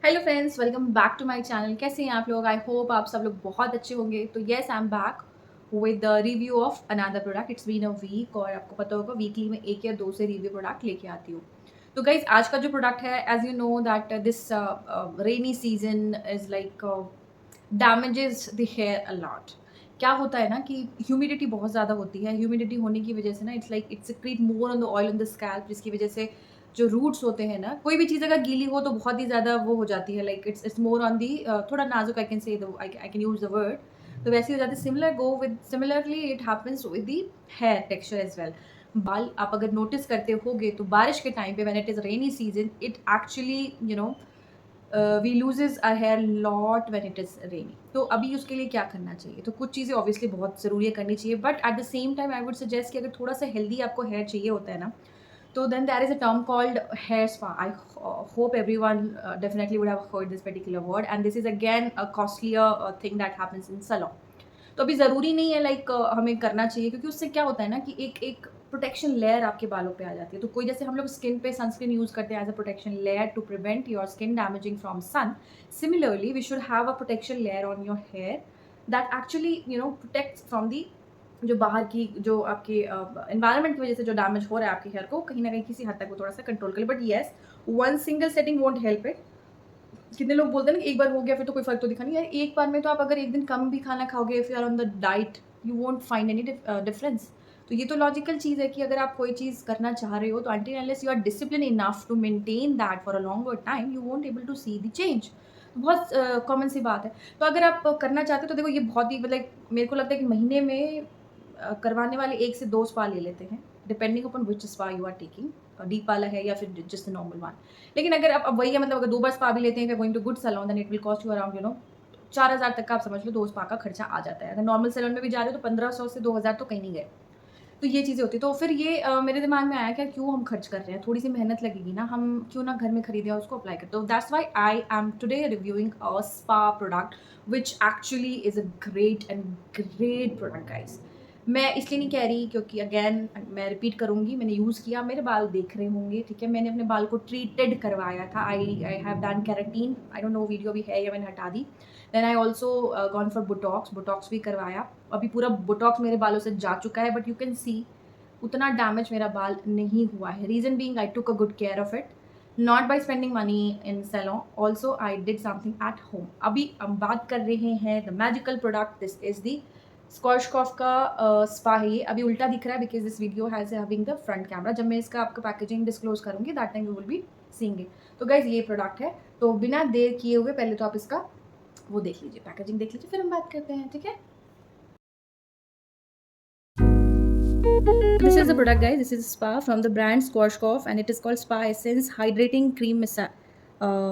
Hello friends, welcome back to my channel. कैसे हैं आप लोग? आई होप आप सब लोग बहुत अच्छे होंगे। तो yes, I am back with the review of another product. It's been a week और आपको पता होगा वीकली में एक या दो से रिव्यू प्रोडक्ट लेके आती हूँ। तो गाइज आज का जो प्रोडक्ट है, as you know that this rainy season is like damages the hair a lot. क्या होता है ना कि ह्यूमिडिटी बहुत ज़्यादा होती है। ह्यूमिडिटी होने की वजह से ना it's like it's create more on the oil on the scalp, जिसकी वजह से जो रूट्स होते हैं ना, कोई भी चीज़ अगर गीली हो तो बहुत ही ज़्यादा वो हो जाती है। Like it's more on the थोड़ा नाजुक, I can say I can use the word. तो वैसे ही हो जाती है। Similarly it happens with the hair texture as well. बाल आप अगर नोटिस करते होगे तो बारिश के टाइम पे when it is rainy season, it actually we loses our hair lot when it is rainy. तो अभी उसके लिए क्या करना चाहिए? तो कुछ चीज़ें ऑब्वियसली बहुत ज़रूरी है करनी चाहिए, but at the same time I would suggest कि अगर थोड़ा सा हेल्दी आपको हेयर चाहिए होता है ना, so then there is a term called hair spa. I hope everyone definitely would have heard this particular word, and this is again a costlier thing that happens in salon. तो अभी ज़रूरी नहीं है like हमें करना चाहिए, क्योंकि उससे क्या होता है ना कि एक एक प्रोटेक्शन लेयर आपके बालों पे आ जाती है। तो कोई जैसे हम लोग स्किन पे सनस्क्रीन यूज़ करते हैं as a protection layer to prevent your skin damaging from sun. Similarly we should have a protection layer on your hair that actually protects from the जो बाहर की जो आपके एनवायरनमेंट की वजह से जो डैमेज हो रहा है आपके हेयर को, कहीं ना कहीं किसी हद तक वो थोड़ा सा कंट्रोल कर ले। But yes, one single setting won't help it. कितने लोग बोलते हैं ना कि एक बार हो गया फिर तो कोई फर्क तो दिखा नहीं यार। एक बार में तो आप अगर एक दिन कम भी खाना खाओगे, if you are on the diet, you won't find any difference. तो ये तो लॉजिकल चीज़ है कि अगर आप कोई चीज़ करना चाह रहे हो तो until unless you are discipline enough to maintain that for a longer time, you won't able to see the change. बहुत कॉमन सी बात है। तो अगर आप करना चाहते हो तो देखो, ये बहुत ही मतलब मेरे को लगता है कि महीने में करवाने वाले 1 से 2 स्पा ले लेते हैं, depending upon which spa you are taking, deep वाला है या फिर जस्ट नॉर्मल वन। लेकिन अगर आप अब वही है, मतलब अगर 2 बार स्पा भी लेते हैं, going to good salon, then it will cost you around 4000 तक का आप समझ लो 2 स्पा का खर्चा आ जाता है। अगर नॉर्मल सैलून में भी जा रहे हो तो 1500 से 2000 तो कहीं नहीं गए। तो ये चीज़ें होती हैं। तो फिर ये मेरे दिमाग में आया, क्या क्यों हम खर्च कर रहे हैं? थोड़ी-सी मेहनत लगेगी ना, हम क्यों ना घर में खरीदें और उसको अप्लाई करें। तो that's why I am today reviewing a spa product which actually is a great product guys. मैं इसलिए नहीं कह रही क्योंकि अगेन मैं रिपीट करूँगी, मैंने यूज़ किया, मेरे बाल देख रहे होंगे, ठीक है? मैंने अपने बाल को ट्रीटेड करवाया था। I have done keratin, I don't know video भी है या मैंने हटा दी। Then I also gone for botox भी करवाया। अभी पूरा बोटॉक्स मेरे बालों से जा चुका है, बट यू कैन सी उतना डैमेज मेरा बाल नहीं हुआ है। Reason being I took a good care of it, not by spending money in salon, also I did something at home. अभी हम बात कर रहे हैं the magical product. This is the Schwarzkopf का स्पा है ये। अभी उल्टा दिख रहा है because this video has having the front camera. जब मैं इसका आपको पैकेजिंग डिस्क्लोज़ करूँगी that time you will be seeing it. तो गाइज़ ये प्रोडक्ट है। तो बिना देर किए हुए पहले तो आप इसका वो देख लीजिए, पैकेजिंग देख लीजिए, फिर हम बात करते हैं, ठीक है? This is the product, guys. This is spa from the brand Schwarzkopf and it is called Spa Essence Hydrating Cream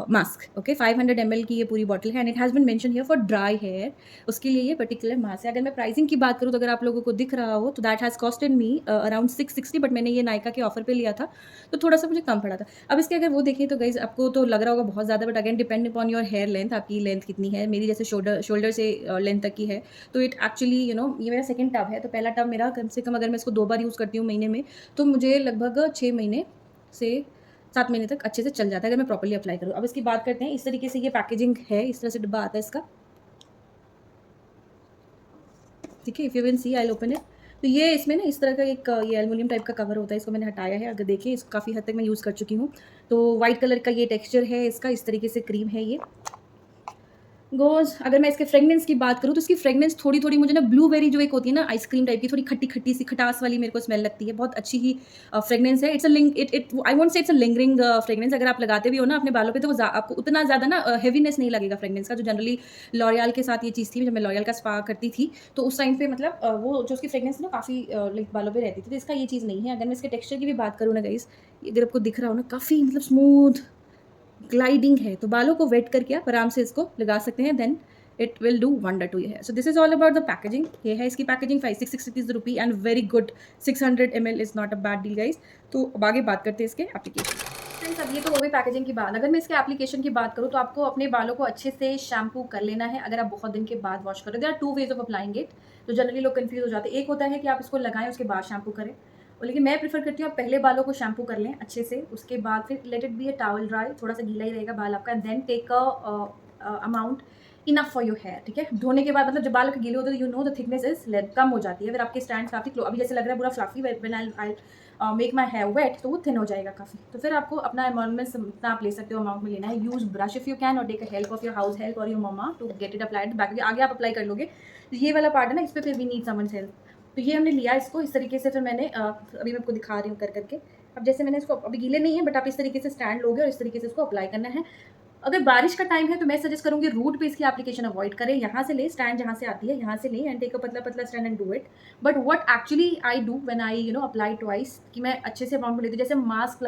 mask. Okay, 500 ml की ये पूरी बॉटल है and it has been mention here for dry hair. उसके लिए ये particular mask है। अगर मैं प्राइसिंग की बात करूँ तो अगर आप लोगों को दिख रहा हो तो that has costed me around 660, but मैंने ये नायका के ऑफर पे लिया था तो थोड़ा सा मुझे कम पड़ा था। अब इसके अगर वो देखें तो गाइज आपको तो लग रहा होगा बहुत ज़्यादा, but again depend upon your hair length, आपकी लेंथ कितनी है। मेरी जैसे शोल्डर से लेंथ तक की है, तो इट एक्चुअली ये मेरा सेकंड टब है। तो पहला टब मेरा कम से कम अगर मैं इसको 2 बार यूज़ करती हूँ महीने में, तो मुझे लगभग 6 महीने से 7 महीने तक अच्छे से चल जाता है अगर मैं प्रॉपर्ली अप्लाई करूँ। अब इसकी बात करते हैं, इस तरीके से ये पैकेजिंग है, इस तरह से डिब्बा आता है इसका, ठीक है? If you can see, I will open it. तो ये इसमें ना इस तरह का एक ये एल्युमिनियम टाइप का कवर होता है, इसको मैंने हटाया है। अगर देखिए इसको काफ़ी हद तक मैं यूज़ कर चुकी हूँ। तो व्हाइट कलर का ये टेक्सचर है इसका, इस तरीके से क्रीम है ये। गोज़ अगर मैं इसके फ्रेग्रेंस की बात करूँ तो इसकी फ्रेग्रेंस थोड़ी-थोड़ी मुझे ना ब्लूबेरी जो एक होती है ना आइसक्रीम टाइप की, थोड़ी खट्टी-खट्टी सी खटास वाली मेरे को स्मेल लगती है। बहुत अच्छी ही फ्रेग्रेंस है। इट्स अ लिंग it it I won't say it's a lingering fragrance. अगर आप लगाते भी हो ना अपने बालों पे तो वो आपको उतना ज़्यादा ना हेवीनेस नहीं लगेगा फ्रेग्रेंस का, जो जनरली लॉरियल के साथ ये चीज़ थी। जब मैं लॉरियल का स्पा करती थी तो उस टाइम पे मतलब वो जो उसकी फ्रेग्रेंस थी ना काफ़ी लाइक बालों पे रहती थी। तो इसका ये चीज़ नहीं है। अगर मैं इसके टेक्सचर की भी बात करूँ ना गाइज़, अगर आपको दिख रहा हो ना, काफ़ी मतलब स्मूथ ग्लाइडिंग है। तो बालों को वेट करके आप आराम से इसको लगा सकते हैं, then it will do wonder to your hair. So this is all about the packaging. ये है इसकी packaging, 566 rupee and very good. 600 ml is not a bad deal guys. तो अब आगे बात करते हैं इसके एप्लीकेशन। फ्रेंड्स, अब ये तो हो गई पैकेजिंग की बात। अगर मैं इसके एप्लीकेशन की बात करूँ तो आपको अपने बालों को अच्छे से शैम्पू कर लेना है। अगर आप बहुत दिन के बाद वॉश करो, there are 2 ways of applying it. तो जनरली लोग कंफ्यूज हो जाते हैं। एक होता है कि आप इसको लगाएं उसके बाद शैम्पू करें, और लेकिन मैं प्रेफर करती हूँ आप पहले बालों को शैम्पू कर लें अच्छे से, उसके बाद फिर let it be a towel dry, थोड़ा सा गीला ही रहेगा बाल आपका, then take a amount enough for your hair, ठीक है। धोने के बाद मतलब जब बाल गीले होते हैं you know the thickness is come हो जाती है, फिर आपके स्टैंड काफ़ी अभी जैसे लग रहा है पूरा fluffy, when I make my hair wet तो वो थिन हो जाएगा काफ़ी। तो फिर आपको अपना अमाउंट में इतना आप ले सकते हो, अमाउंट में लेना है। Use brush if you can, और take a help of your house help और your mamma to get it applied back, आगे आप अप्लाई कर लोगे। ये वाला पार्ट है ना, इस पर फिर वी नीड समन्स हेल्प। तो ये हमने लिया इसको इस तरीके से, फिर मैंने अभी मैं आपको दिखा रही हूँ कर करके। अब जैसे मैंने इसको, अभी गीले नहीं है बट आप इस तरीके से स्टैंड लोगे और इस तरीके से इसको अप्लाई करना है। अगर बारिश का टाइम है तो मैं सजेस्ट करूँगी रूट पे इसकी एप्लीकेशन अवॉइड करें, यहाँ से ले स्टैंड, जहाँ से आती है यहाँ से ले एंड टेक अ पतला पतला stand and do it. But what actually I do when I apply twice, कि मैं अच्छे से अमाउंट में लेती हूँ, जैसे मास्क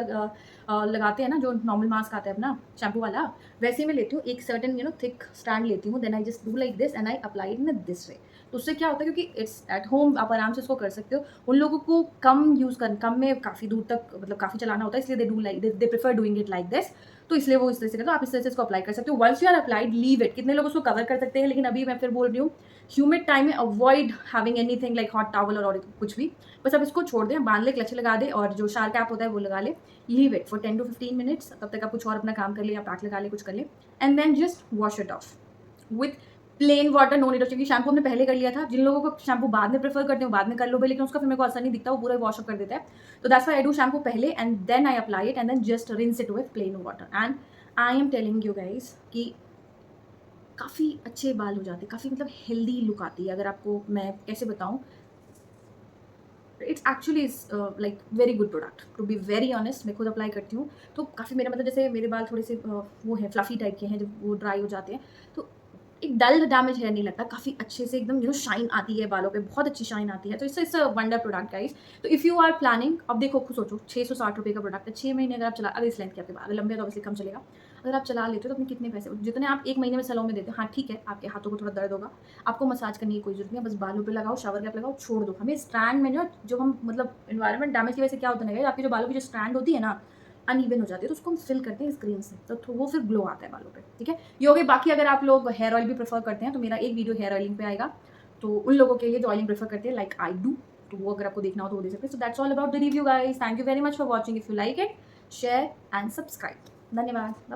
लगाते हैं ना, जो नॉर्मल मास्क आता है अपना शैम्पू वाला, वैसे मैं लेती हूँ एक सर्टन थिक स्टैंड लेती हूँ, then I just do like this and I apply it in this way. तो उससे क्या होता है, क्योंकि इट्स एट होम, आप आराम से इसको कर सकते हो। उन लोगों को कम में काफ़ी दूर तक मतलब काफ़ी चलाना होता है, इसलिए they prefer doing it like this. तो इसलिए वो इस तरह से करते हो, आप इस तरह से इसको अप्लाई कर सकते हो। Once you are applied leave it. कितने लोग उसको कवर कर सकते हैं, लेकिन अभी मैं फिर बोल रही हूँ ह्यूमिड टाइम में avoid having anything like hot towel और कुछ भी, बस आप इसको छोड़ दें, बांध ले, क्लच लगा दे और जो शार कैप होता है वो लगा ले, leave it for 10 to 15 minutes. तब तक आप कुछ और अपना काम कर ले या पैक लगा ले, कुछ कर ले, and then just wash it off with plain water, no need of, क्योंकि शैम्पू हमने पहले कर लिया था। जिन लोगों को शैम्पू बाद में प्रेफर करते हो बाद में कर लो भाई, लेकिन उसका फिर मेरे को असर नहीं दिखता, वो पूरा वॉश अप कर देता है। तो that's why I do shampoo पहले and then I apply it and then just rinse it with plain water. And I am telling you guys कि काफ़ी अच्छे बाल हो जाते हैं, काफ़ी मतलब हेल्दी लुक आती है। अगर आपको मैं कैसे बताऊँ, it's actually is like very good product to be very honest. मैं खुद अप्लाई करती हूँ तो काफ़ी मेरा मतलब, जैसे मेरे बाल थोड़े से वो है फ्लफी टाइप के हैं, जब वो ड्राई हो जाते हैं तो एक डल डैमेज हेयर नहीं लगता, काफ़ी अच्छे से एकदम शाइन आती है बालों पे, बहुत अच्छी शाइन आती है। तो it's a wonder product guys. तो इफ़ यू आर प्लानिंग, अब देखो खुद सोचो 660 रुपये का प्रोडक्ट है, 6 महीने अगर आप चला, अगर इस लेंथ के आपके बाल, अगर लंबे तो ऑब्वियसली कम चलेगा, अगर आप चला लेते हो तो अपने कितने पैसे, जितने आप एक महीने में सैलून में देते हो, हाँ ठीक है आपके हाथों को थोड़ा दर्द होगा, आपको मसाज करने की कोई जरूरत नहीं है, बस बालों पे लगाओ, शावर कैप लगाओ, छोड़ दो। हमें स्ट्रैंड में जो हम मतलब एनवायरनमेंट डैमेज की वजह से क्या होता है, आपके जो बालों की जो स्ट्रैंड होती है ना, अनइवन हो जाती है, तो उसको हम फिल करते हैं स्क्रीन से, तो वो फिर ग्लो आता है बालों पे, ठीक है। ये हो गए। बाकी अगर आप लोग हेयर ऑयल भी प्रेफर करते हैं तो मेरा एक वीडियो हेयर ऑयलिंग पे आएगा, तो उन लोगों के लिए जो ऑयलिंग प्रेफर करते हैं लाइक आई डू, तो वो अगर आपको देखना हो तो वो देख सकते हैं। So that's all about the review guys, thank you very much for watching. If you like it, share and subscribe. धन्यवाद।